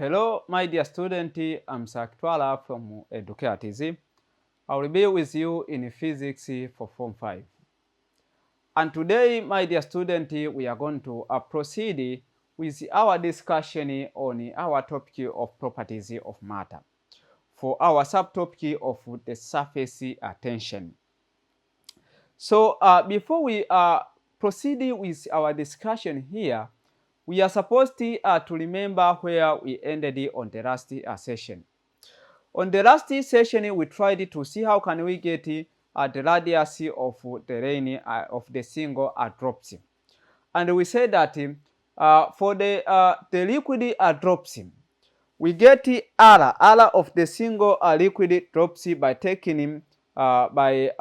Hello, my dear student. I'm Saktwala from Educare TZ. I will be with you in physics for Form 5. And today, my dear student, we are going to proceed with our discussion on our topic of properties of matter for our subtopic of the surface tension. So before we proceed with our discussion here, we are supposed to remember where we ended on the last session. On the last session, we tried to see how can we get the radius of the line of the single dropsy. And we said that for the liquid dropsy, we get R of the single liquid dropsy by taking by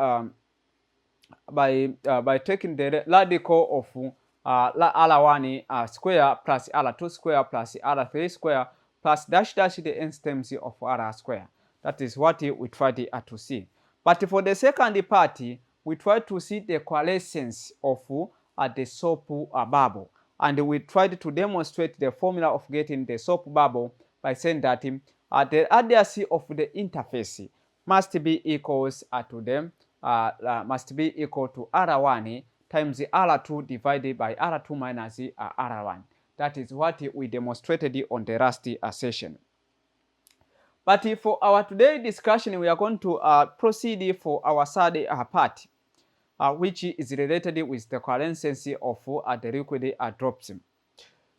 taking the radical of R1 square plus R2 square plus R3 square plus dash the nth terms of R square. That is what we tried to see. But for the second part, we try to see the coalescence of the soap bubble. And we tried to demonstrate the formula of getting the soap bubble by saying that the radius of the interface must be equals to them must be equal to R1 times R2 divided by R2 minus R1. That is what we demonstrated on the last session. But for our today discussion, we are going to proceed for our third part, which is related with the coalescence of the liquid dropsy.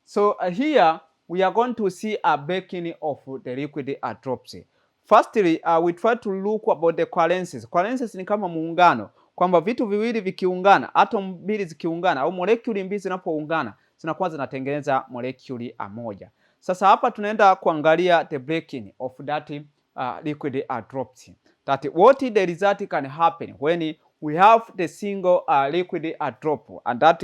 So here we are going to see a breaking of the liquid dropsy. Firstly, we try to look about the coalescence. Coalescence ni kama muungano, kwamba vitu viwili vikiungana, atom mbili zikiungana au molecule mbili zinapoungana zinakuwa zinatengeneza molecule moja. Sasa hapa tunaenda kuangalia the breaking of that liquid dropsy. That what the result can happen when we have the single liquid drop, and that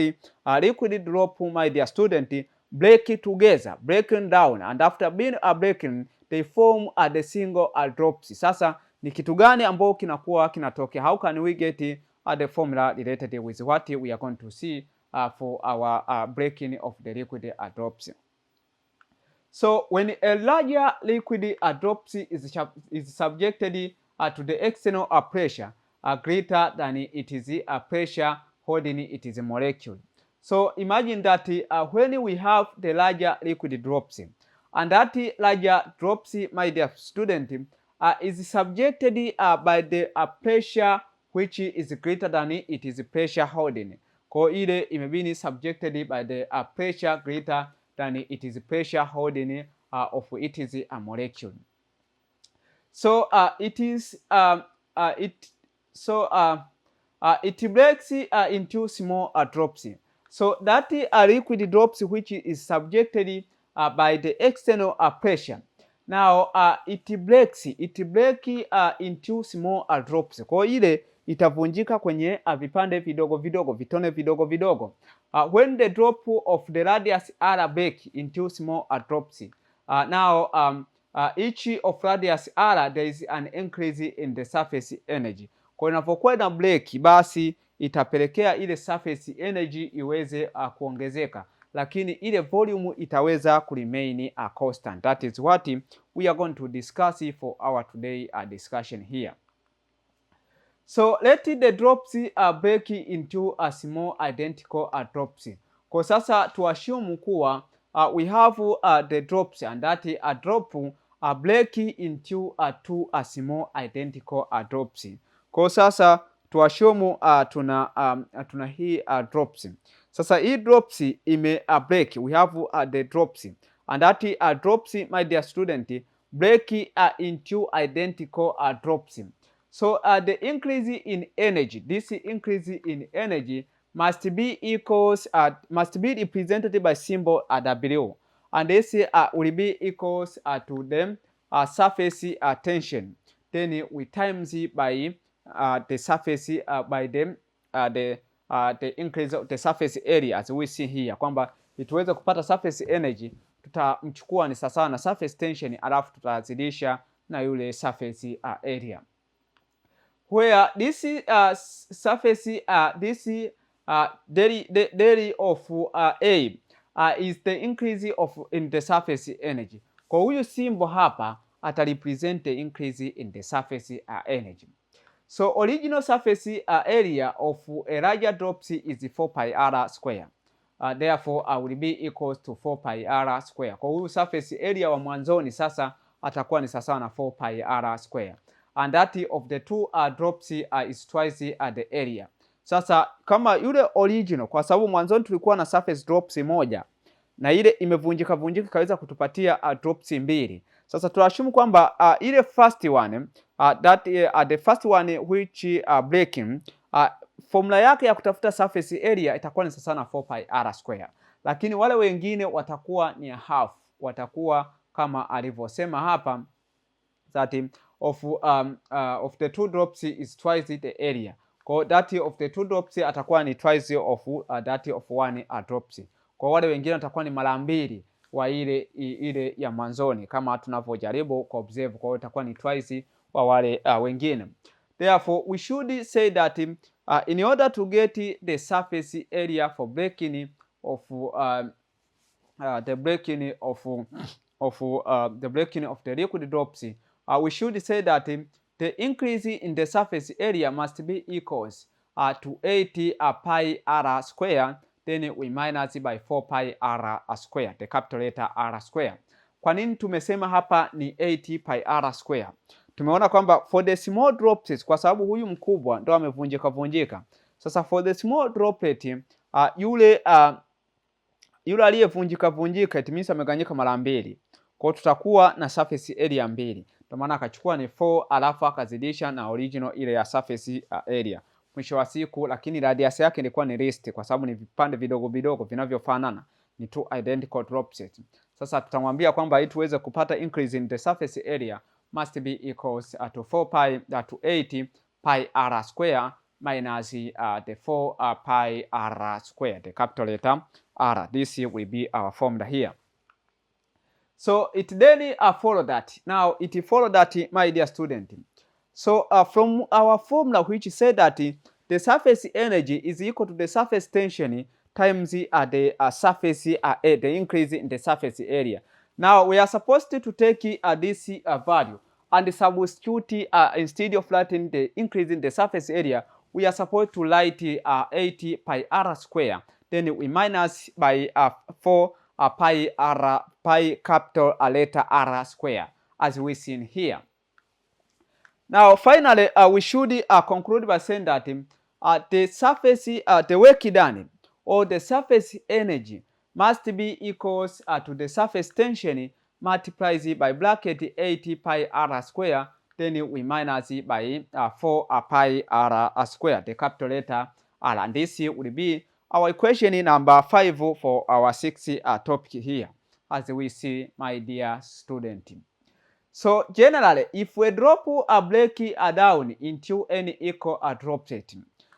liquid drop, my dear student, break together, breaking down, and after being breaking they form the single dropsy. Sasa ni kitu gani ambao kinakuwa kinatokea? How can we get the formula related with what we are going to see for our breaking of the liquid dropsy? So when a larger liquid dropsy is subjected to the external pressure greater than it is a pressure holding its molecule. So imagine that when we have the larger liquid dropsy, and that larger dropsy, my dear student, is subjected by the pressure which is greater than it is pressure holding. Kwa ile imebini subjected by the pressure greater than it is pressure holding of it is a molecule. So it breaks into small dropsy. So that liquid dropsy which is subjected by the external pressure, now it breaks into small drops. Kwa ile itavunjika kwenye vipande vidogo vidogo, vitone vidogo vidogo. When the drop of the radius R break into small drops, now each of radius R there is an increase in the surface energy. Kwa inapokuwa na break, basi itapelekea ile surface energy iweze kuongezeka, lakini ile volume itaweza kuremain constant. That is what we are going to discuss for our today discussion here. So let the drops break into a small identical drops. Kwa sasa tuassume kuwa we have the drops, and that a drop break into two small identical drops. Kwa sasa tuassume tuna hii drops. Sasa hii drops ime break, we have the drops, and that drops, my dear student, break into identical drops. So the increase in energy, this increase in energy must be equals must be represented by symbol W, and this will be equals to the surface tension. Then we times it by the surface by them the increase of the surface area, as we see here, kwamba ituweze kupata surface energy tutamchukua ni sawa na surface tension, alafu tutazidisha na yule surface area, where this surface this derivative of A is the increase of in the surface energy. Kwa huyu symbol hapa ata represent the increase in the surface energy. So original surface area of a larger dropsy is 4 pi r square. Therefore will be equals to 4 pi r square. Kwa huyu surface area wa mwanzoni sasa atakuwa ni sawa na 4 pi r square. And that of the two dropsy is twice the area. Sasa kama yule original, kwa sababu mwanzoni tulikuwa na surface dropsy moja na ile imevunjika kaweza kutupatia dropsy mbili. Sasa tuashumu kwamba ile first one the first one which breaking formula yake ya kutafuta surface area itakuwa ni sawa na 4 pi r square, lakini wale wengine watakuwa ni half, watakuwa kama alivyosema hapa that of the two drops is twice the area. Kwa that of the two drops atakuwa ni twice of that of one drops. Kwa wale wengine watakuwa ni mara mbili wa ile ya mwanzoni kama tunavyojaribu ku observe. Kwa hiyo itakuwa ni twice wa wale wengine. Therefore we should say that in order to get the surface area for breaking of the breaking of the liquid drops, we should say that the increase in the surface area must be equals to 8 pi r square, then we minus by 4 pi r square, the capital letter r square. Kwa nini tumesema hapa ni 8 pi r square? Tumeona kwamba for the small droplets, kwa sababu huyu mkubwa ndo amevunjika. Sasa for the small droplet yule aliyevunjika it means ameganyika mara mbili. Kwa hiyo tutakuwa na surface area mbili. Kwa maana akachukua ni 4 alafu akazidisha na original ile ya surface area. Mwisho wa siku, lakini radius yake ilikuwa ni least kwa sababu ni vipande vidogo vinavyofanana, ni two identical droplets. Sasa tutamwambia kwamba ili tuweze kupata increase in the surface area must be equals to 4 pi to 8 pi r square minus the 4 pi r square, the capital letter r. This will be our formula here. So it then follow that. Now it follow that, my dear student. So from our formula which said that the surface energy is equal to the surface tension times the surface the increase in the surface area. Now we are supposed to take this value and substitute instead of writing the increase in the surface area, we are supposed to write 80 pi r square. Then we minus by 4 pi capital letter r square, as we seen here. Now finally we should conclude by saying that the surface the work done or the surface energy must be equals to the surface tension multiplied by bracket 80 pi r square, then we minus by 4 pi r square, the capital letter r, and this will be our equation number 5 for our 6th topic here, as we see, my dear student. So generally, if we drop a break down into any equal droplet,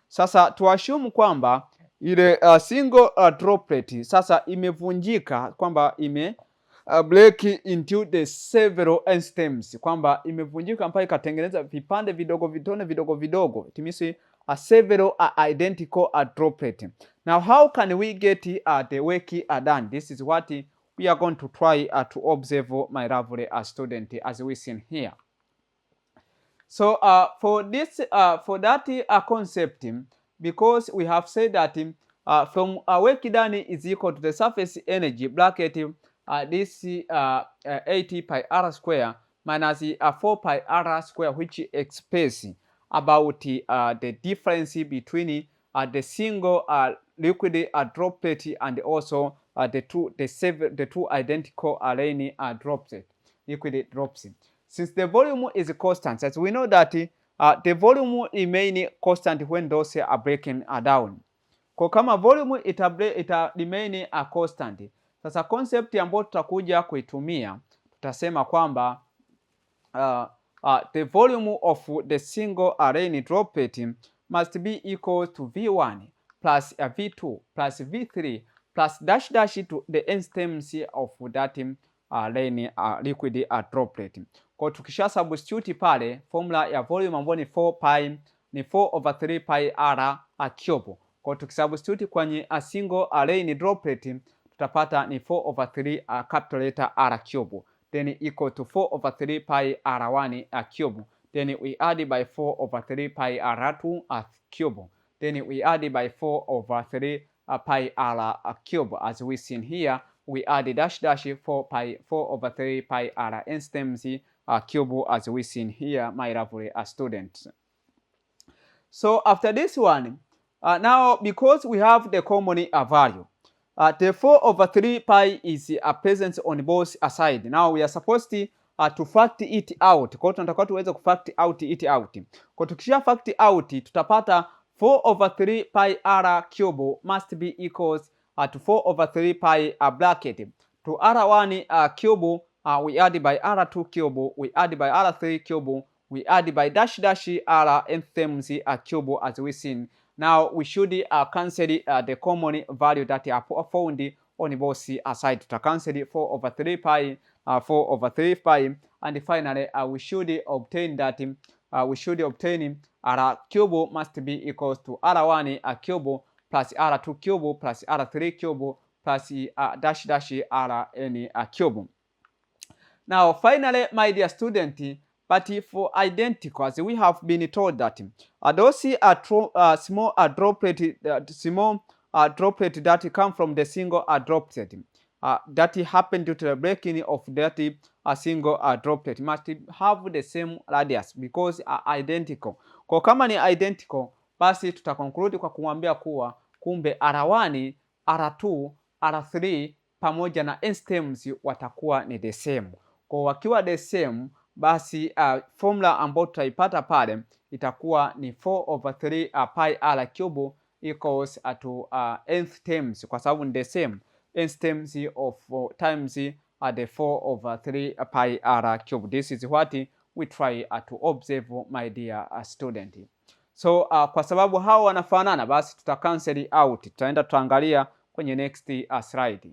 sasa tuashumu kwamba ile single droplet sasa imevunjika, kwamba ime break into the several stems, kwamba imevunjika mpaka ikatengeneza vipande vidogo. It means several identical droplet. Now how can we get the work done? This is what we are going to try to observe, my lovely student, as we see here. So for that concept, because we have said that from work done is equal to the surface energy bracket this 80 pi r square minus 4 pi r square, which expresses about the difference between the single liquid droplet and also the two identical lane droplet liquid drops. Since the volume is constant, as we know that the volume remain constant when those are breaking down. Kwa kama volume ita remain constant, sasa concept ambayo tutakuja kuitumia, tutasema kwamba the volume of the single lane droplet must be equal to V1 plus V2 plus V3 plus dash to the end stems of that lane liquid droplet. Kwa tukisha substitute pale formula ya volume ambayo ni 4 pi ni 4 over 3 pi r cube. Kwa tukisubstitute kwenye a single lane droplet tutapata ni 4 over 3 capital letter r cube. then equal to 4 over 3 pi r1 cube. Then we add by 4 over 3 pi r2 cube. Then we add by 4 over 3 pi r cube. As we seen here, we add dash 4 over 3 pi r instems cube, as we seen here, my lovely students. So after this one, now because we have the common value, the 4 over 3 pi is present on both sides. Now we are supposed to factor it out. Kwa tunataka tuweze kufactor out it out. Kwa tukisha factor out, tutapata 4 over 3 pi r cube must be equals to 4 over 3 pi bracket. To r1 cube, we add by r2 cube, we add by r3 cube, we add by dash r nthems cube, as we seen. Now we should cancel the common value that are found on both sides. To cancel 4 over 3 pi, 4 over 3 pi, and finally we should obtain that r cube must be equals to r1 cube plus r2 cube plus r3 cube plus dash rn cube. Now finally, my dear student, but for identical, as we have been told that those are small droplet that come from the single droplet that happen due to the breaking of that single droplet must have the same radius because are identical. Kwa kama ni identical, basi tutaconclude kwa kumwambia kuwa kumbe R1, R2, R3 pamoja na nstems watakuwa ni the same. Kwa wakiwa the same, basi formula ambayo tutaipata pale itakuwa ni 4 over 3 pi r cube equals to nth terms, kwa sababu ni the same. Nth terms of times the 4 over 3 pi r cube. This is what we try to observe, my dear student. So kwa sababu hao wanafanana, basi tutacancel out. Tutaenda tuangalia kwenye next slide.